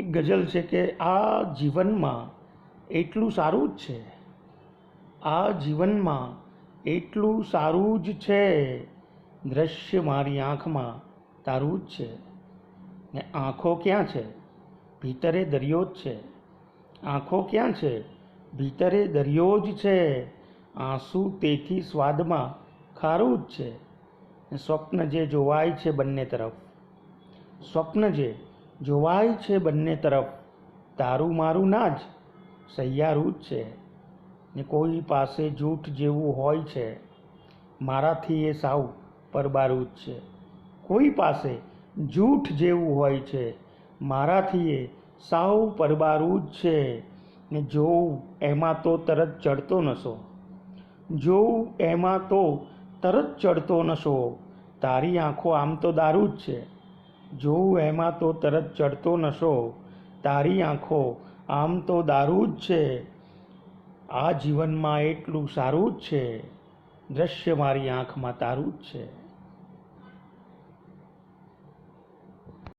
ગઝલ છે કે આ જીવનમાં એટલું સારું જ છે, આ જીવનમાં એટલું સારું જ છે, દ્રશ્ય મારી આંખમાં તારું જ છે. ને આંખો ક્યાં છે? ભીતરે દરિયો જ છે. આંખો ક્યાં છે? ભીતરે દરિયો જ છે. આંસુ તેથી સ્વાદમાં ખારું જ છે. ને સ્વપ્ન જે જોવાય છે બંને તરફ, સ્વપ્ન જે જોવાય છે બંને તરફ, તારું મારું ના જ સહિયારું જ છે. ને કોઈ પાસે જૂઠ જેવું હોય છે, મારાથી એ સાવ પરબારું જ છે. કોઈ પાસે જૂઠ જેવું હોય છે, મારાથી એ સાવ પરબારું જ છે. ને જોઉં એમાં તો તરત ચડતો નશો, જોઉં એમાં તો તરત ચડતો નશો, તારી આંખો આમ તો દારૂ જ છે. જોઉં એમાં તો તરત ચડતો નશો, તારી આંખો આમ તો દારૂ જ છે. આ જીવનમાં એટલું સારું જ છે, દ્રશ્ય મારી આંખમાં તારું જ છે.